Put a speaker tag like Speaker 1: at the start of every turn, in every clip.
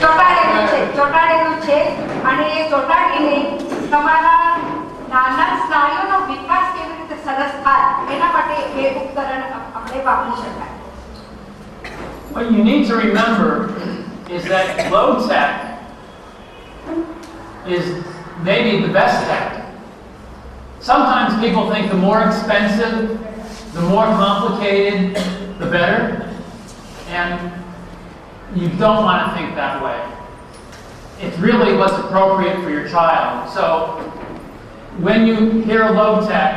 Speaker 1: ચોટાડેલું છે અને એ ચોટાડીને તમારા નાના સ્નાયુનો વિકાસ કેવી રીતે સરસ થાય એના માટે એ ઉપકરણ આપણે વાપરી શકાય.
Speaker 2: What you need to remember is that low tech is maybe the best tech. Sometimes people think the more expensive, the more complicated, the better. And you don't want to think that way. It's really what's appropriate for your child. So when you hear low tech,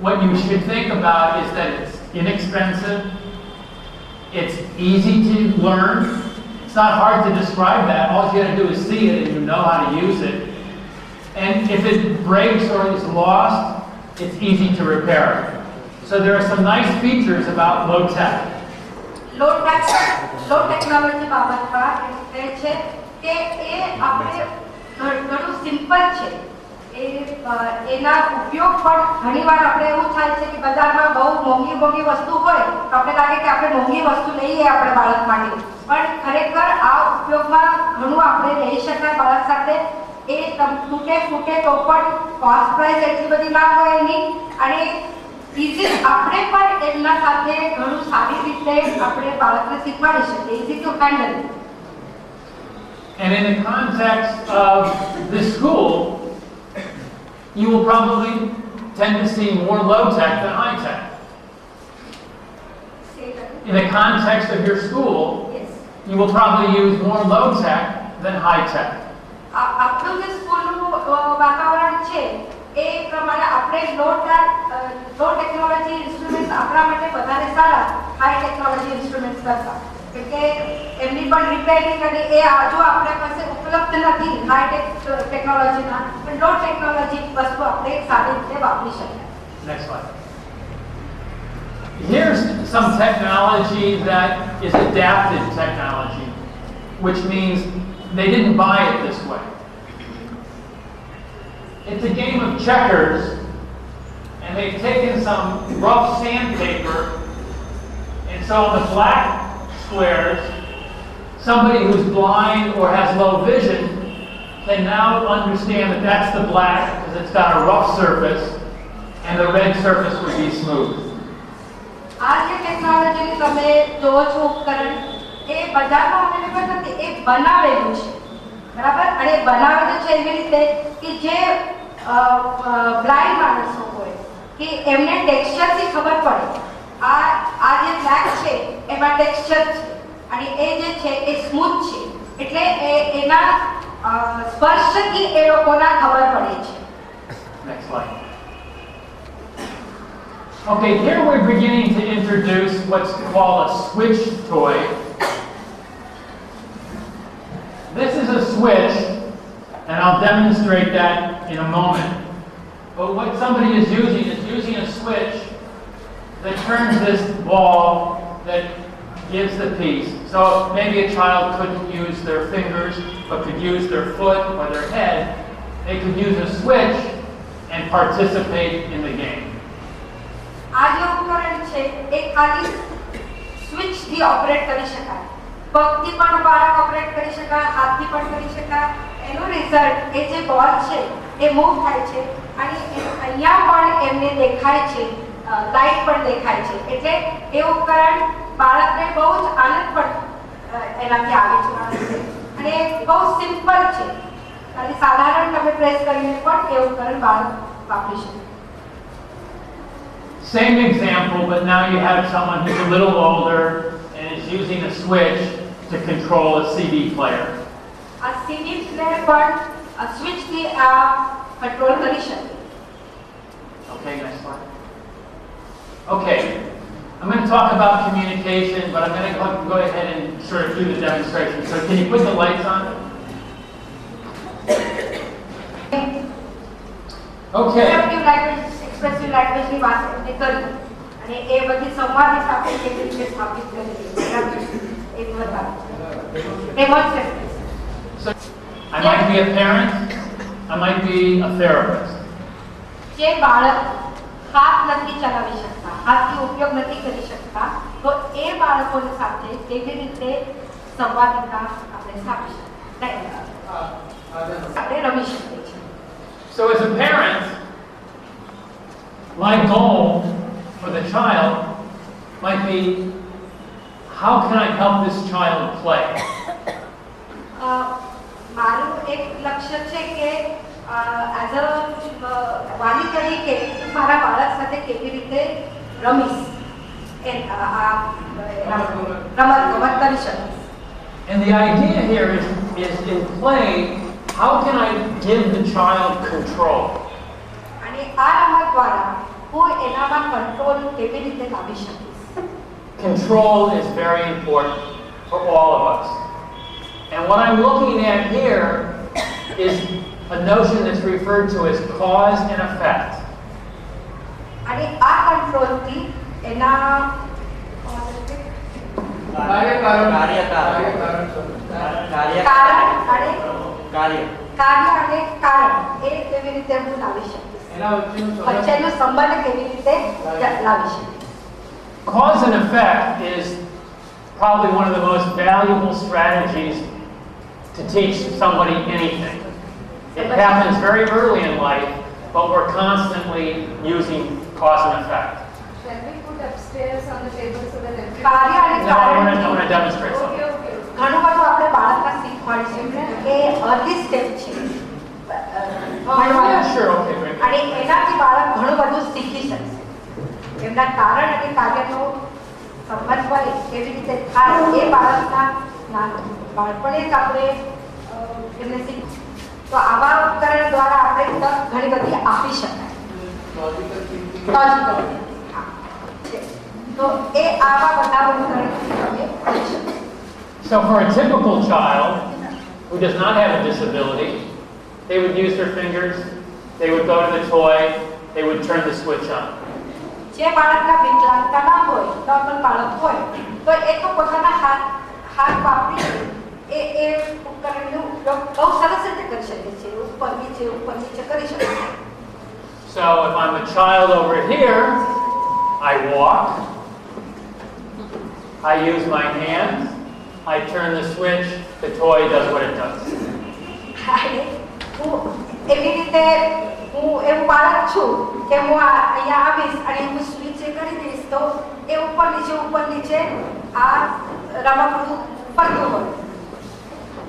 Speaker 2: what you should think about is that it's inexpensive, it's easy to learn. It's not hard to describe that. All you got to do is see it and you know how to use it. And if it breaks or is lost, it's easy to repair it. So there are some nice features about low tech.
Speaker 1: Low technology બાબતમાં એ છે કે એ આપણે ઘણું simple છે. એના ઉપયોગ પણ ઘણીવાર આપણે એવું થાય છે કે બજારમાં બહુ મોંઘી વસ્તુ હોય તો આપણે લાગે કે આપણે મોંઘી વસ્તુ લઈએ આપણે બાળક માટે, પણ ખરેખર આ ઉપયોગમાં ઘણું આપણે રહી શકાય બાળક સાથે. એ તૂટે ફૂટે તો પણ કોસ્ટ પ્રાઇસ એટલી બધી ના હોય એની, અને ઇઝી આપણે પણ એમના સાથે ઘણું સારી રીતે આપણે બાળકને શીખવાડી શકીએ. Easy to handle.
Speaker 2: And in the context of this school, you will probably tend to see more low tech than high tech. In the context of your school,
Speaker 1: yes,
Speaker 2: you will probably use more low tech than high tech.
Speaker 1: આપણું જે સ્કૂલનું વાતાવરણ છે એ પ્રમાણે આપણે લો technology instruments આપણા માટે વધારે સારા હાઈ ટેકનોલોજી ઇન્સ્ટ્રુમેન્ટ્સ કરતા, કે એમની પણ રિપેરિંગ અને એ આજુ આપણા પાસે ઉપલબ્ધ નથી હાઈ ટેકનોલોજીના, પણ લો ટેકનોલોજી વસ્તુ આપણે સારી રીતે વાપરી શકાય.
Speaker 2: Next slide. Here's some technology that is adapted technology, which means they didn't buy it this way. It's a game of checkers, and they've taken some rough sandpaper, and so on the black squares, somebody who's blind or has low vision can now understand that that's the black because it's got a rough surface, and the red surface would be smooth.
Speaker 1: આ જે ટેકનોલોજીની તમે જોવો છો ઉપકરણ એ બજારમાં available નથી, એ બનાવેલું છે બરાબર. અને બનાવેલું છે એવી રીતે કે જે બ્લાઇન્ડ માણસો હોય કે એમને ટેક્સચરથી ખબર પડે આ જે બ્લેક છે એમાં ટેક્સચર છે અને એ જે છે એ સ્મૂથ છે, એટલે એના સ્પર્શથી એ લોકોના ખબર પડે છે.
Speaker 2: Next slide. Okay, here we're beginning to introduce what's called a switch toy. This is a switch, and I'll demonstrate that in a moment. But what somebody is using a switch that turns this ball that gives the piece. So maybe a child couldn't use their fingers, but could use their foot or their head. They could use a switch and participate in the game.
Speaker 1: આ જે ઉપકરણ છે એ ખાલી સ્વિચથી operate કરી શકાય, પગથી પણ બાળક ઓપરેટ કરી શકાય, હાથથી પણ કરી શકાય. એનો રિઝલ્ટ એ જે બોલ છે એ મૂવ થાય છે અને અહીંયા પણ એમને દેખાય છે, લાઇટ પણ દેખાય છે, એટલે એ ઉપકરણ બાળકને બહુ જ આનંદ પણ એનાથી આવે છે અને બહુ સિમ્પલ છે. ખાલી સાધારણ તમે પ્રેસ કરીને પણ એ ઉપકરણ બાળક વાપરી શકે.
Speaker 2: Same example, but now you have someone who's a little older and is using a switch to control a CD player.
Speaker 1: A CD player પણ સ્વિચથી આ કંટ્રોલ કરી શકે.
Speaker 2: Okay, next one. Okay, I'm going to talk about communication, but I'm going to go ahead and sort of do the demonstration. So can you put the lights on? Okay.
Speaker 1: Expressive લેંગ્વેજની વાત એમને કરી અને એ બધી સંવાદી સાથે કેવી રીતે સ્થાપિત કરી એ બતાવ્યું.
Speaker 2: So I might be a parent, I might be a therapist.
Speaker 1: જે બાળક હાથ નથી ચલાવી શકતા, હાથથી ઉપયોગ નથી કરી શકતા, તો એ બાળકોની સાથે કેવી રીતે સંવાદિતા આપણે સ્થાપી શકીએ, આપણે રમી શકીએ છીએ.
Speaker 2: So as a parent, my goal for the child might be, how can I help this child play?
Speaker 1: મારું એક લક્ષ્ય છે કે એઝ અ વાલી તરીકે મારા બાળક સાથે કેવી રીતે રમીશ, રમત ગમત કરી શકીશ.
Speaker 2: And the idea here is in play, how can I give the child control?
Speaker 1: અને આ રમત દ્વારા હું એનામાં કંટ્રોલ કેવી રીતે લાવી શકીશ.
Speaker 2: Control is very important for all of us. And what I'm looking at here is a notion that's referred to as cause and effect.
Speaker 1: અને આ કંટ્રોલથી એના કાર્ય અને કારણ એ કેવી રીતે હું લાવી શકીશ, વચ્ચેનો સંબંધ કેવી રીતે લાવી શકીશ.
Speaker 2: Cause and effect is probably one of the most valuable strategies to teach somebody anything. It happens very early in life, but we're constantly using cause and effect.
Speaker 3: Shall we put upstairs on the table so that everyone...
Speaker 1: કાર્ય અને
Speaker 2: No, I
Speaker 1: કારણ
Speaker 2: want to demonstrate something.
Speaker 1: ઘણું બધું આપણે બાળકને શીખવાડીશું એ early step છે
Speaker 2: Yeah, sure, okay, great.
Speaker 1: અને એનાથી બાળક ઘણું બધું શીખી શકશે. એમના કારણ અને કાર્યનો સંબંધ હોય કેવી રીતે થાય એ બાળકના બાળપણે જ આપણે એમને શીખવું. તો આવા ઉપકરણ દ્વારા આપણે તક ઘણી બધી આપી શકાય. લોજિકલ તો એ આવા બધા ઉપકરણથી તમે કરી શકો.
Speaker 2: So for a typical child who does not have a disability, they would use their fingers, they would go to the toy, they would turn the switch on.
Speaker 1: જે બાળકના વિકલાંગતા ના હોય, નોર્મલ બાળક હોય, તો એ તો પોતાના હાથ વાપરી એ ઉપકરણનો ઉપયોગ બહુ સરસ રીતે કરી શકે છે. ઉપર નીચે કરી શકે છે.
Speaker 2: So if I'm a child over here, I walk, I use my hands, I turn the switch, the toy does what it does.
Speaker 1: હું એવી રીતે હું એવું બાળક છું કે હું અહીંયા આવીશ અને હું સ્વિચ કરી દઈશ તો એ ઉપર નીચે આ રમકડું ફરતું હોય.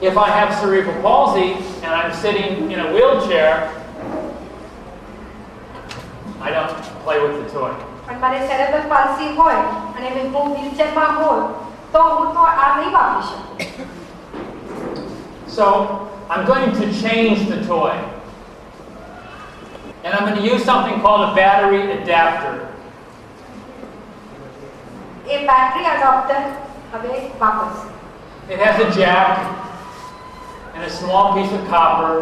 Speaker 2: If I have cerebral palsy and I'm sitting in a wheelchair, I don't play with the toy.
Speaker 1: પણ મારે સેરેબ્રલ પાલ્સી હોય અને હું વ્હીલચેરમાં હોય તો હું તો આ નહીં વાપરી શકું.
Speaker 2: So I'm going to change the toy. And I'm going to use something called a battery adapter.
Speaker 1: A battery adapter હવે વાપરશે.
Speaker 2: It has a jack and a small piece of copper,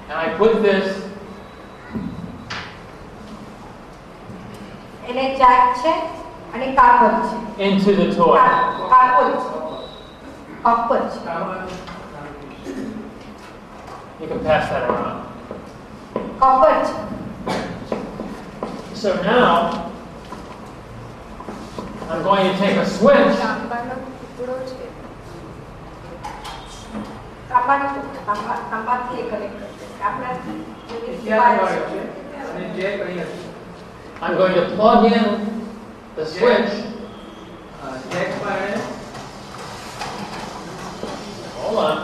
Speaker 2: and I put this
Speaker 1: એને Jack છે અને carbon છે.
Speaker 2: into the toy.
Speaker 1: Carbon છે, copper છે.
Speaker 2: You can pass that around.
Speaker 1: Copper છે.
Speaker 2: So now I'm going to take a switch
Speaker 3: તાંબાનો ટુકડો છે.
Speaker 1: તાંબાથી એ connect કરશે. આપણે
Speaker 2: I'm going to plug in the switch. Hold on.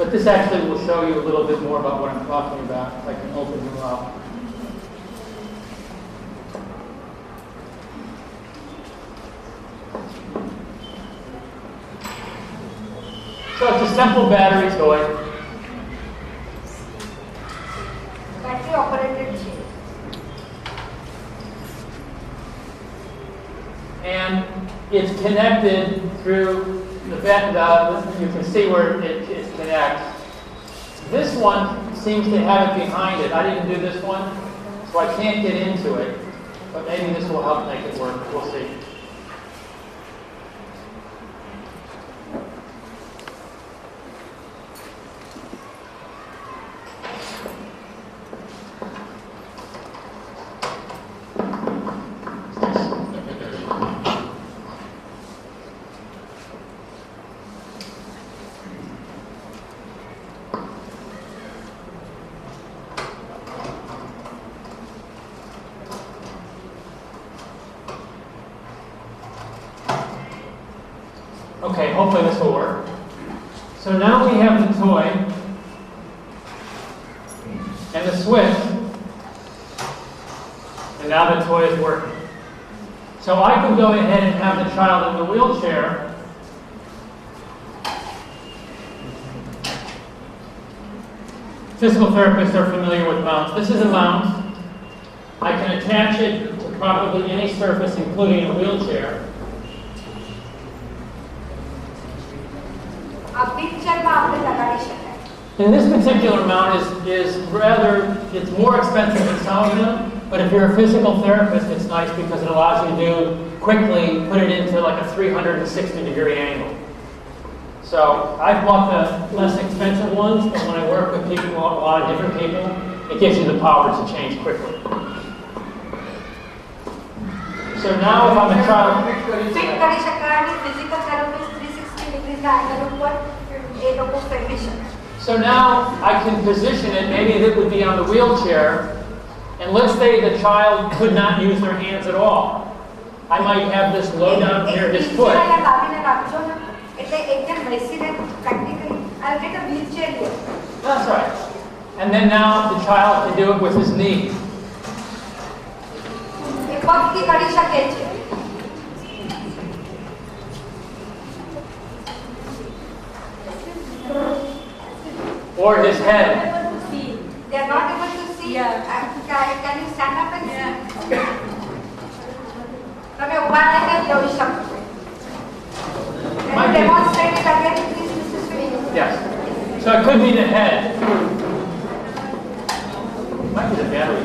Speaker 2: But this actually will show you a little bit more about what I'm talking about. If I can open them up. So it's a simple battery toy.
Speaker 1: Battery operated છે.
Speaker 2: and it's connected through the vent. You can see where it connects. This one seems to have it behind it. I didn't do this one, so I can't get into it. But maybe this will help make it work. We'll see. Okay, hopefully this will work. So now we have the toy and the switch, and now the toy is working. So I can go ahead and have the child in the wheelchair physical therapists are familiar with mounts. This is a mount. I can attach it to probably any surface, including a wheelchair. And this particular mount is rather, it's more expensive than some of them, but if you're a physical therapist, it's nice because it allows you to quickly put it into like a 360-degree angle. So I've bought the less expensive ones, but when I work with people, a lot of different people, it gives you the power to change quickly. So now if I'm a child... So now I can position it, maybe it would be on the wheelchair, and let's say the child could not use their hands at all. I might have this low down near his foot. That's right. And then now the child can do it with his knee. Or his head.
Speaker 1: They are not able to see. Yeah. Can you stand up and see? Can you demonstrate it again, please, Mr. Sweeney?
Speaker 2: Yes. So it could be the head. Might be the battery.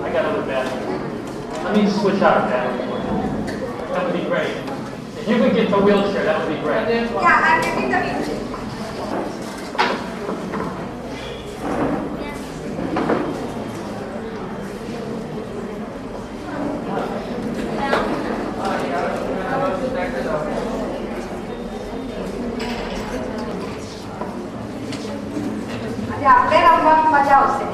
Speaker 2: I got other batteries. Let me switch out a battery. That would be great. If you could get the wheelchair, that would be great.
Speaker 1: Yeah, I'm getting the wheelchair. आपले रंगात मजा असते.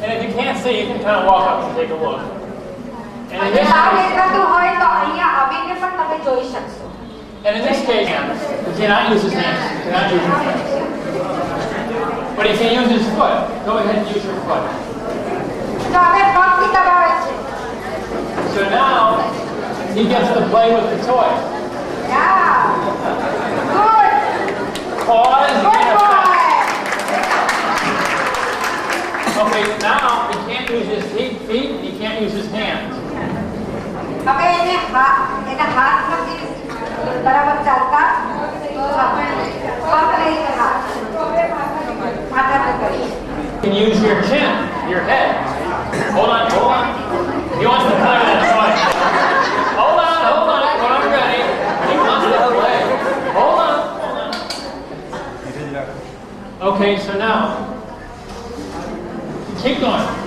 Speaker 2: And if you can't see, you can kind of walk up and take a look. And in this case, he cannot use his hands. He cannot use his hands. But he can use his foot. Go ahead and use your foot. So now he gets to play with the toy.
Speaker 1: Yeah. Good.
Speaker 2: Pause.
Speaker 1: Good boy.
Speaker 2: Okay, now he can't use his feet and he can't use his hands. You can use your chin, your head. Hold on. He wants to play with that toy. Hold on. When I'm ready, he wants to play. Hold on. Okay, so now, keep going.